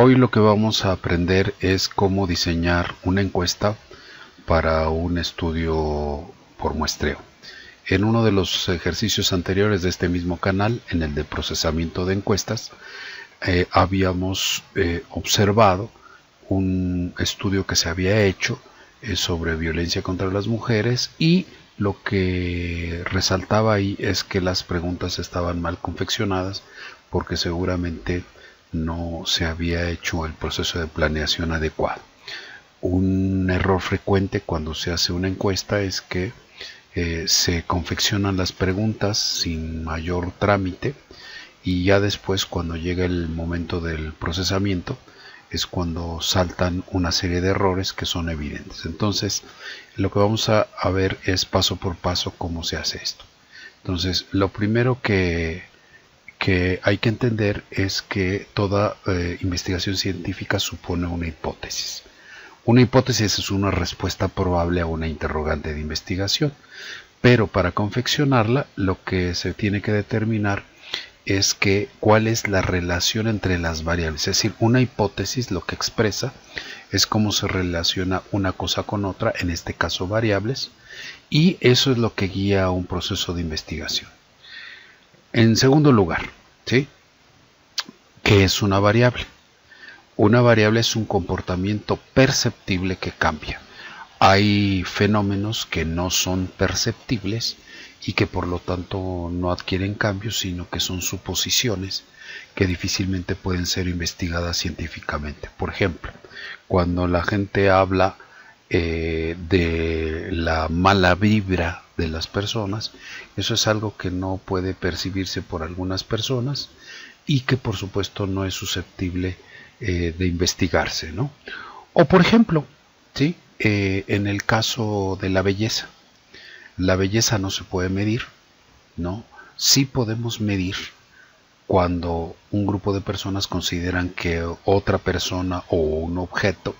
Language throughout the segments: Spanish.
Hoy lo que vamos a aprender es cómo diseñar una encuesta para un estudio por muestreo. En uno de los ejercicios anteriores de este mismo canal, en el de procesamiento de encuestas, habíamos observado un estudio que se había hecho sobre violencia contra las mujeres, y lo que resaltaba ahí es que las preguntas estaban mal confeccionadas porque seguramente no se había hecho el proceso de planeación adecuado. Un error frecuente cuando se hace una encuesta es que se confeccionan las preguntas sin mayor trámite, y ya después, cuando llega el momento del procesamiento, es cuando saltan una serie de errores que son evidentes. Entonces, lo que vamos a ver es paso por paso cómo se hace esto. Entonces, lo primero que hay que entender es que toda investigación científica supone una hipótesis. Una hipótesis es una respuesta probable a una interrogante de investigación, pero para confeccionarla lo que se tiene que determinar es cuál es la relación entre las variables. Es decir, una hipótesis lo que expresa es cómo se relaciona una cosa con otra, en este caso variables, y eso es lo que guía un proceso de investigación. En segundo lugar, ¿sí?, ¿qué es una variable? Una variable es un comportamiento perceptible que cambia. Hay fenómenos que no son perceptibles y que por lo tanto no adquieren cambios, sino que son suposiciones que difícilmente pueden ser investigadas científicamente. Por ejemplo, cuando la gente habla de la mala vibra de las personas, eso es algo que no puede percibirse por algunas personas y que por supuesto no es susceptible de investigarse, ¿no? O por ejemplo, ¿sí?, en el caso de la belleza no se puede medir, ¿no? Sí podemos medir cuando un grupo de personas consideran que otra persona o un objeto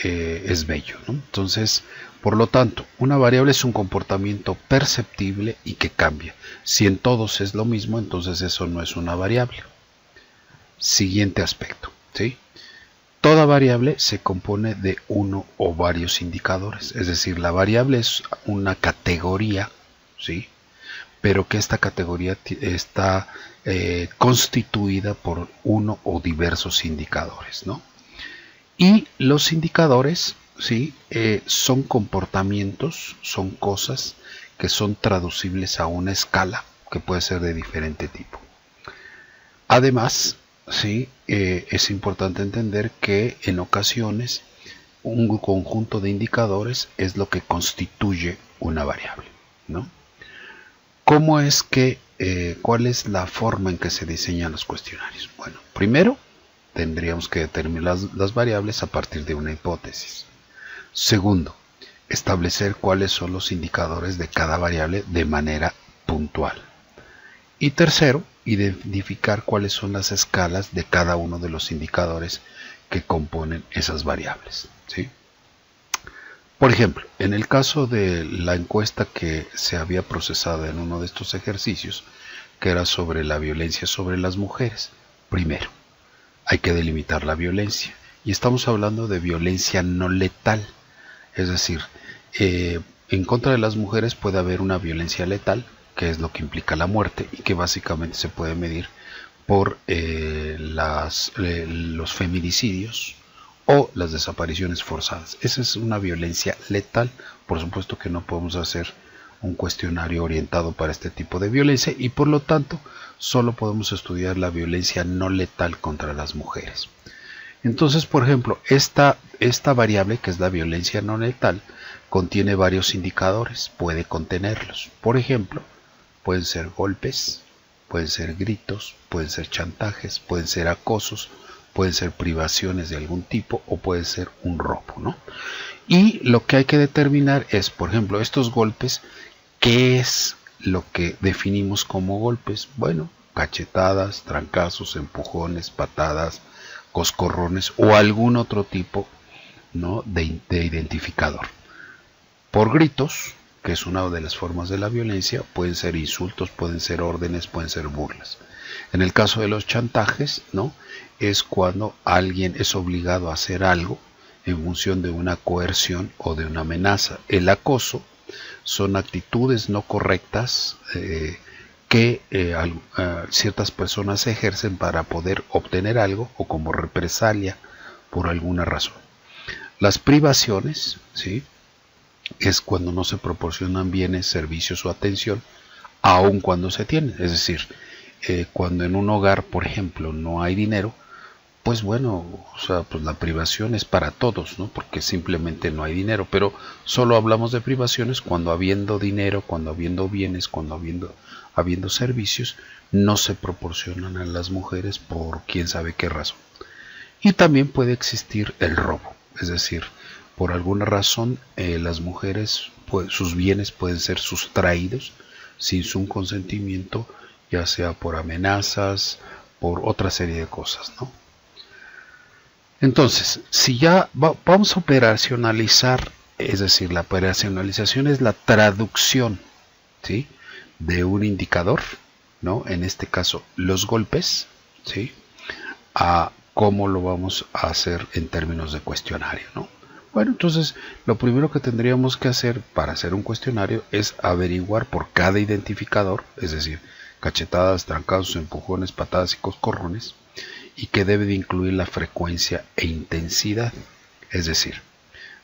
es bello, ¿no? Entonces, por lo tanto, una variable es un comportamiento perceptible y que cambia. Si en todos es lo mismo, entonces eso no es una variable. Siguiente aspecto, ¿sí? Toda variable se compone de uno o varios indicadores, es decir, la variable es una categoría, ¿sí?, pero que esta categoría está constituida por uno o diversos indicadores, ¿no? Y los indicadores, ¿sí?, son comportamientos, son cosas que son traducibles a una escala que puede ser de diferente tipo. Además, sí, es importante entender que en ocasiones un conjunto de indicadores es lo que constituye una variable, ¿no? ¿Cómo es que, cuál es la forma en que se diseñan los cuestionarios? Bueno, primero tendríamos que determinar las variables a partir de una hipótesis. Segundo, establecer cuáles son los indicadores de cada variable de manera puntual. Y tercero, identificar cuáles son las escalas de cada uno de los indicadores que componen esas variables, ¿sí? Por ejemplo, en el caso de la encuesta que se había procesado en uno de estos ejercicios, que era sobre la violencia sobre las mujeres, primero, hay que delimitar la violencia. Y estamos hablando de violencia no letal, es decir, en contra de las mujeres puede haber una violencia letal, que es lo que implica la muerte y que básicamente se puede medir por los feminicidios o las desapariciones forzadas. Esa es una violencia letal. Por supuesto que no podemos hacer un cuestionario orientado para este tipo de violencia y por lo tanto solo podemos estudiar la violencia no letal contra las mujeres. Entonces, por ejemplo, esta variable, que es la violencia no letal, contiene varios indicadores, puede contenerlos. Por ejemplo, pueden ser golpes, pueden ser gritos, pueden ser chantajes, pueden ser acosos, pueden ser privaciones de algún tipo o puede ser un robo, ¿no? Y lo que hay que determinar es, por ejemplo, estos golpes, ¿qué es lo que definimos como golpes? Bueno, cachetadas, trancazos, empujones, patadas, coscorrones o algún otro tipo, ¿no?, de identificador. Por gritos, que es una de las formas de la violencia, pueden ser insultos, pueden ser órdenes, pueden ser burlas. En el caso de los chantajes, ¿no?, es cuando alguien es obligado a hacer algo en función de una coerción o de una amenaza. El acoso son actitudes no correctas que ciertas personas ejercen para poder obtener algo o como represalia por alguna razón. Las privaciones, ¿sí?, es cuando no se proporcionan bienes, servicios o atención, aun cuando se tienen. Es decir, cuando en un hogar, por ejemplo, no hay dinero, pues bueno, o sea, pues la privación es para todos, ¿no? Porque simplemente no hay dinero, pero solo hablamos de privaciones cuando habiendo dinero, cuando habiendo bienes, cuando habiendo servicios, no se proporcionan a las mujeres por quién sabe qué razón. Y también puede existir el robo, es decir, por alguna razón las mujeres, pues, sus bienes pueden ser sustraídos sin su consentimiento, ya sea por amenazas, por otra serie de cosas, ¿no? Entonces, si ya vamos a operacionalizar, es decir, la operacionalización es la traducción, ¿sí?, de un indicador, ¿no?, en este caso los golpes, ¿sí?, a cómo lo vamos a hacer en términos de cuestionario, ¿no? Bueno, entonces lo primero que tendríamos que hacer para hacer un cuestionario es averiguar por cada identificador, es decir, cachetadas, trancazos, empujones, patadas y coscorrones, y que debe de incluir la frecuencia e intensidad. Es decir,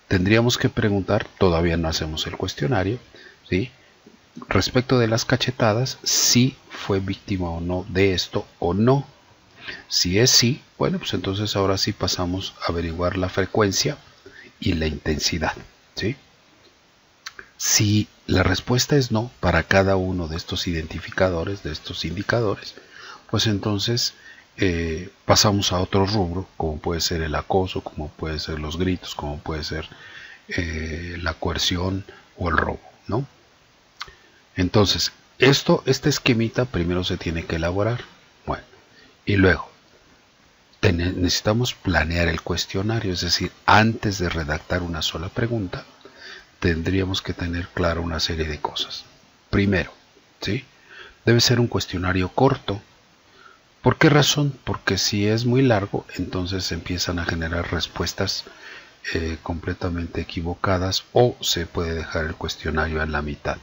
tendríamos que preguntar, todavía no hacemos el cuestionario, ¿sí?, respecto de las cachetadas, si fue víctima o no de esto o no. Si es sí, bueno, pues entonces ahora sí pasamos a averiguar la frecuencia y la intensidad, ¿sí? Si la respuesta es no para cada uno de estos identificadores, de estos indicadores, pues entonces pasamos a otro rubro, como puede ser el acoso, como puede ser los gritos, como puede ser la coerción o el robo, ¿no? Entonces, este esquemita primero se tiene que elaborar. Bueno, y luego necesitamos planear el cuestionario, es decir, antes de redactar una sola pregunta, tendríamos que tener claro una serie de cosas. Primero, ¿sí?, debe ser un cuestionario corto. ¿Por qué razón? Porque si es muy largo, entonces empiezan a generar respuestas completamente equivocadas o se puede dejar el cuestionario a la mitad.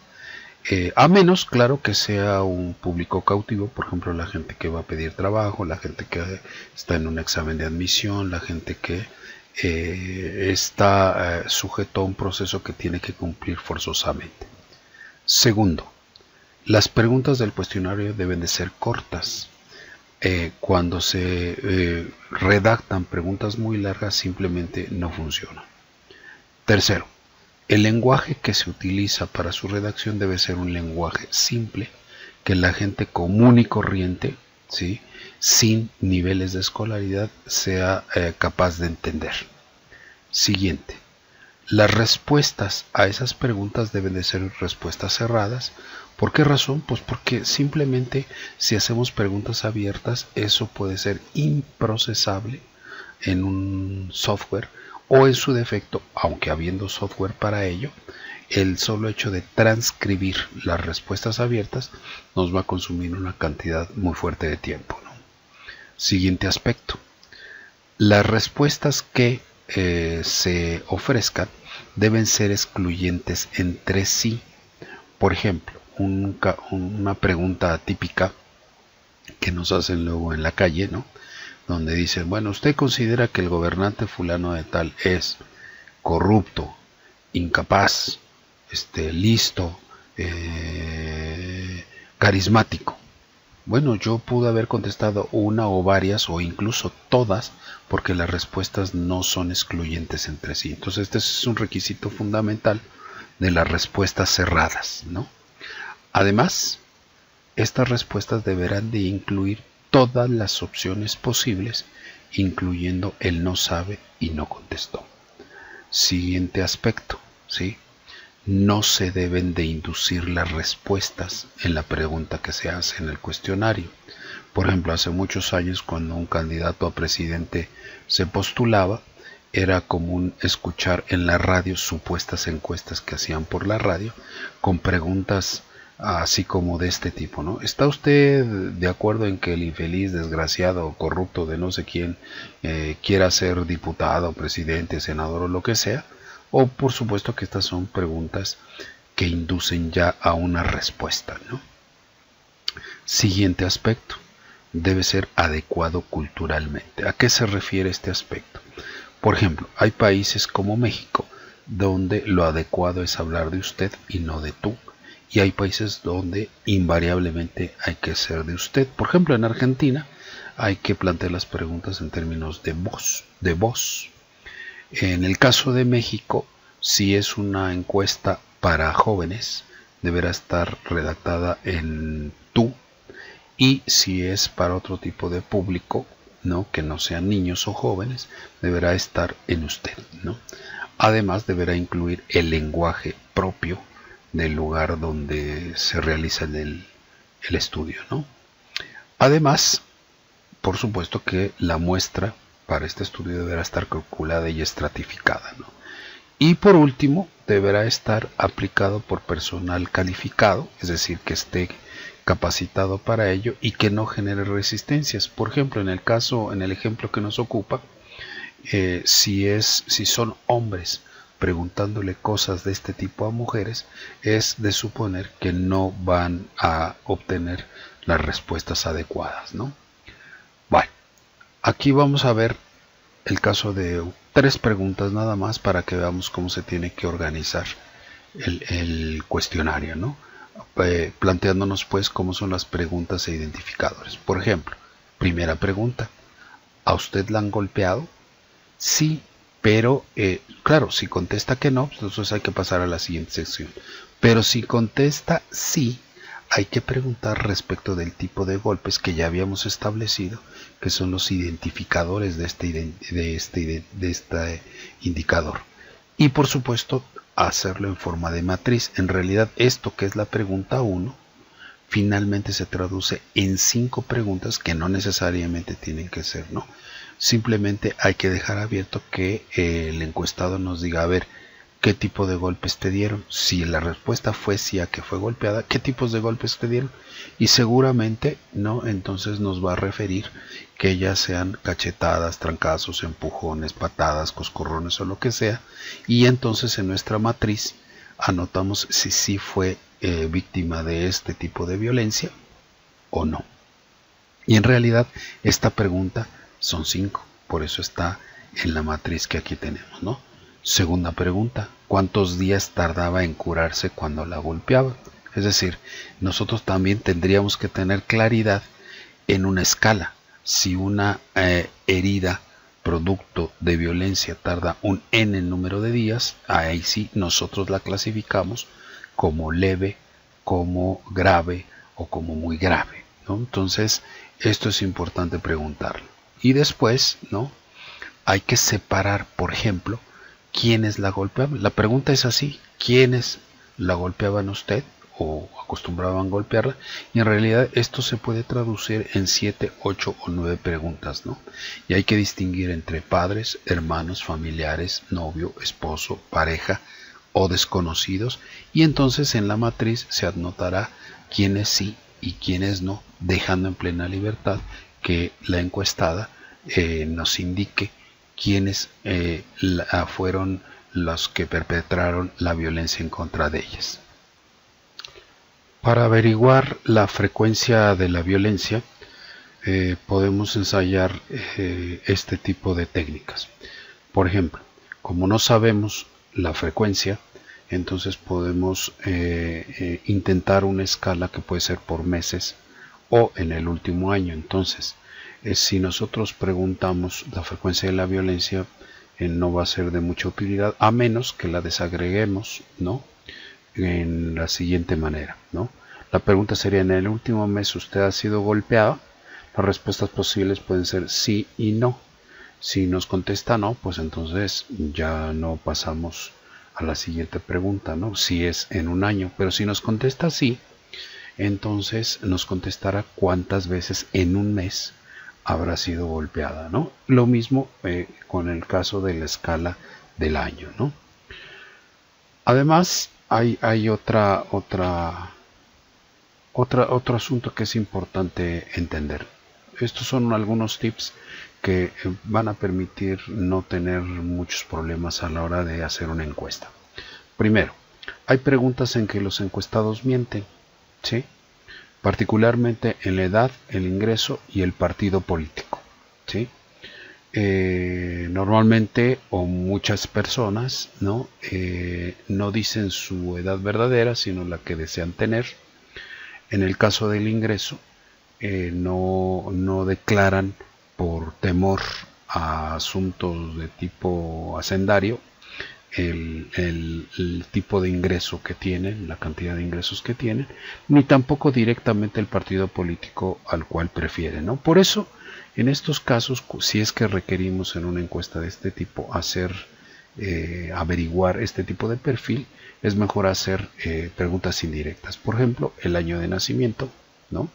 A menos, claro, que sea un público cautivo, por ejemplo, la gente que va a pedir trabajo, la gente que está en un examen de admisión, la gente que está sujeto a un proceso que tiene que cumplir forzosamente. Segundo, las preguntas del cuestionario deben de ser cortas. Cuando se redactan preguntas muy largas, simplemente no funciona. Tercero, el lenguaje que se utiliza para su redacción debe ser un lenguaje simple, que la gente común y corriente, ¿sí?, sin niveles de escolaridad, sea capaz de entender. Siguiente, las respuestas a esas preguntas deben de ser respuestas cerradas. ¿Por qué razón? Pues porque simplemente si hacemos preguntas abiertas, eso puede ser improcesable en un software, o en su defecto, aunque habiendo software para ello, el solo hecho de transcribir las respuestas abiertas nos va a consumir una cantidad muy fuerte de tiempo, ¿no? Siguiente aspecto, las respuestas que se ofrezcan deben ser excluyentes entre sí. Por ejemplo, una pregunta típica que nos hacen luego en la calle, ¿no?, donde dicen, bueno, ¿usted considera que el gobernante fulano de tal es corrupto, incapaz, listo, carismático? Bueno, yo pude haber contestado una o varias o incluso todas, porque las respuestas no son excluyentes entre sí. Entonces este es un requisito fundamental de las respuestas cerradas, ¿no? Además, estas respuestas deberán de incluir todas las opciones posibles, incluyendo el no sabe y no contestó. Siguiente aspecto, ¿sí?, no se deben de inducir las respuestas en la pregunta que se hace en el cuestionario. Por ejemplo, hace muchos años, cuando un candidato a presidente se postulaba, era común escuchar en la radio supuestas encuestas que hacían por la radio con preguntas así como de este tipo, ¿no? ¿Está usted de acuerdo en que el infeliz, desgraciado o corrupto de no sé quién quiera ser diputado, presidente, senador o lo que sea? O por supuesto que estas son preguntas que inducen ya a una respuesta, ¿no? Siguiente aspecto, debe ser adecuado culturalmente. ¿A qué se refiere este aspecto? Por ejemplo, hay países como México donde lo adecuado es hablar de usted y no de tú. Y hay países donde invariablemente hay que ser de usted. Por ejemplo, en Argentina hay que plantear las preguntas en términos de vos, de vos. En el caso de México, si es una encuesta para jóvenes, deberá estar redactada en tú, y si es para otro tipo de público, ¿no?, que no sean niños o jóvenes, deberá estar en usted, ¿no? Además, deberá incluir el lenguaje propio del lugar donde se realiza el estudio, ¿no? Además, por supuesto que la muestra para este estudio deberá estar calculada y estratificada, ¿no? Y por último, deberá estar aplicado por personal calificado, es decir, que esté capacitado para ello y que no genere resistencias. Por ejemplo, en el ejemplo que nos ocupa, si son hombres preguntándole cosas de este tipo a mujeres, es de suponer que no van a obtener las respuestas adecuadas, ¿no? Bueno, aquí vamos a ver el caso de 3 preguntas nada más para que veamos cómo se tiene que organizar el cuestionario, ¿no? Planteándonos pues cómo son las preguntas e identificadores. Por ejemplo, primera pregunta, ¿a usted la han golpeado? Sí, pero claro, si contesta que no, pues entonces hay que pasar a la siguiente sección. Pero si contesta sí, hay que preguntar respecto del tipo de golpes que ya habíamos establecido, que son los identificadores de este indicador. Y por supuesto, hacerlo en forma de matriz. En realidad, esto que es la pregunta 1, finalmente se traduce en 5 preguntas que no necesariamente tienen que ser, ¿no? Simplemente hay que dejar abierto que el encuestado nos diga, a ver, ¿qué tipo de golpes te dieron? Si la respuesta fue sí a que fue golpeada, ¿qué tipos de golpes te dieron? Y seguramente, ¿no?, entonces nos va a referir que ya sean cachetadas, trancazos, empujones, patadas, coscorrones o lo que sea. Y entonces en nuestra matriz anotamos si sí fue víctima de este tipo de violencia o no. Y en realidad esta pregunta son 5, por eso está en la matriz que aquí tenemos, ¿no? Segunda pregunta, ¿cuántos días tardaba en curarse cuando la golpeaba? Es decir, nosotros también tendríamos que tener claridad en una escala. Si una herida producto de violencia tarda un n número de días, ahí sí nosotros la clasificamos como leve, como grave o como muy grave, ¿no? Entonces, esto es importante preguntarlo. Y después, ¿no?, hay que separar, por ejemplo, quiénes la golpeaban. La pregunta es así, ¿quiénes la golpeaban usted o acostumbraban golpearla? Y en realidad esto se puede traducir en 7, 8 o 9 preguntas, ¿no? Y hay que distinguir entre padres, hermanos, familiares, novio, esposo, pareja o desconocidos. Y entonces en la matriz se anotará quiénes sí y quiénes no, dejando en plena libertad que la encuestada nos indique quiénes fueron los que perpetraron la violencia en contra de ellas. Para averiguar la frecuencia de la violencia, podemos ensayar este tipo de técnicas. Por ejemplo, como no sabemos la frecuencia, entonces podemos intentar una escala que puede ser por meses o en el último año. Entonces, si nosotros preguntamos la frecuencia de la violencia, no va a ser de mucha utilidad, a menos que la desagreguemos, ¿no?, en la siguiente manera, ¿no? La pregunta sería, ¿en el último mes usted ha sido golpeado? Las respuestas posibles pueden ser sí y no. Si nos contesta no, pues entonces ya no pasamos a la siguiente pregunta, ¿no?, si es en un año. Pero si nos contesta sí, entonces nos contestará cuántas veces en un mes habrá sido golpeada, ¿no? Lo mismo con el caso de la escala del año, ¿no? Además, hay otro asunto que es importante entender. Estos son algunos tips que van a permitir no tener muchos problemas a la hora de hacer una encuesta. Primero, hay preguntas en que los encuestados mienten, ¿sí? Particularmente en la edad, el ingreso y el partido político, ¿sí? Normalmente o muchas personas no dicen su edad verdadera, sino la que desean tener. En el caso del ingreso, no declaran por temor a asuntos de tipo hacendario el tipo de ingreso que tienen, la cantidad de ingresos que tienen, ni tampoco directamente el partido político al cual prefieren, ¿no? Por eso, en estos casos, si es que requerimos en una encuesta de este tipo averiguar este tipo de perfil, es mejor hacer preguntas indirectas. Por ejemplo, el año de nacimiento, ¿no?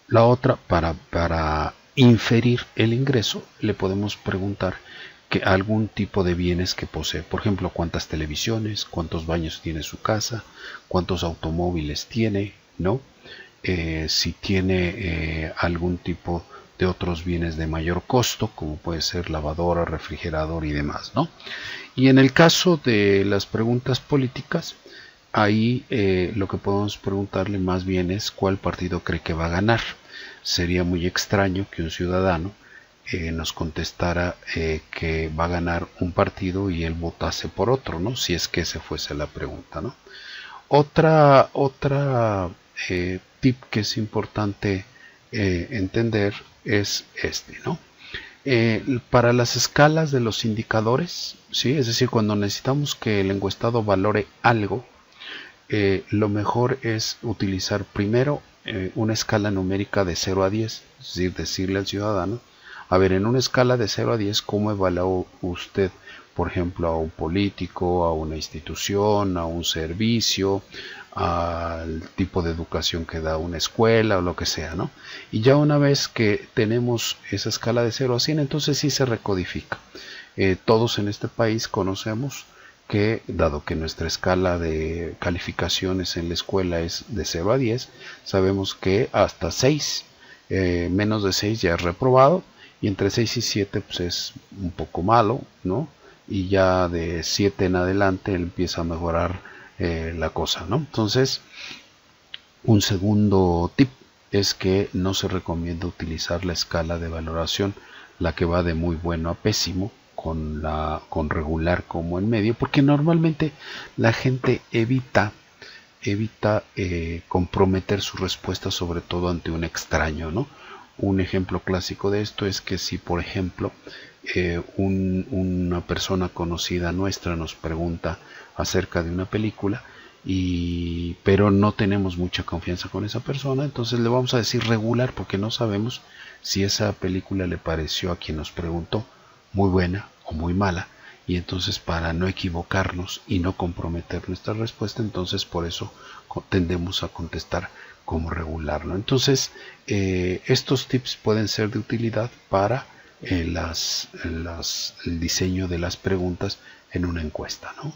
La otra, para inferir el ingreso, le podemos preguntar que algún tipo de bienes que posee. Por ejemplo, cuántas televisiones, cuántos baños tiene su casa, cuántos automóviles tiene, ¿no? Si tiene algún tipo de otros bienes de mayor costo, como puede ser lavadora, refrigerador y demás, ¿no? Y en el caso de las preguntas políticas, ahí lo que podemos preguntarle más bien es cuál partido cree que va a ganar. Sería muy extraño que un ciudadano nos contestara que va a ganar un partido y él votase por otro, ¿no? Si es que esa fuese la pregunta, ¿no? Otra tip que es importante entender es este, ¿no? Para las escalas de los indicadores, ¿sí? Es decir, cuando necesitamos que el encuestado valore algo, lo mejor es utilizar primero una escala numérica de 0 a 10, es decir, decirle al ciudadano, a ver, en una escala de 0 a 10, ¿cómo evalúa usted, por ejemplo, a un político, a una institución, a un servicio, al tipo de educación que da una escuela o lo que sea, ¿no? Y ya una vez que tenemos esa escala de 0 a 100, entonces sí se recodifica. Todos en este país conocemos que, dado que nuestra escala de calificaciones en la escuela es de 0 a 10, sabemos que hasta 6, menos de 6 ya es reprobado, y entre 6 y 7 pues es un poco malo, ¿no? Y ya de 7 en adelante empieza a mejorar la cosa, ¿no? Entonces, un segundo tip es que no se recomienda utilizar la escala de valoración, la que va de muy bueno a pésimo, con regular como en medio, porque normalmente la gente evita comprometer su respuesta, sobre todo ante un extraño, ¿no? Un ejemplo clásico de esto es que si, por ejemplo, una persona conocida nuestra nos pregunta acerca de una película, pero no tenemos mucha confianza con esa persona, entonces le vamos a decir regular, porque no sabemos si esa película le pareció a quien nos preguntó muy buena o muy mala, y entonces, para no equivocarnos y no comprometer nuestra respuesta, entonces por eso tendemos a contestar como regular, ¿no? Entonces, estos tips pueden ser de utilidad para el diseño de las preguntas en una encuesta, ¿no?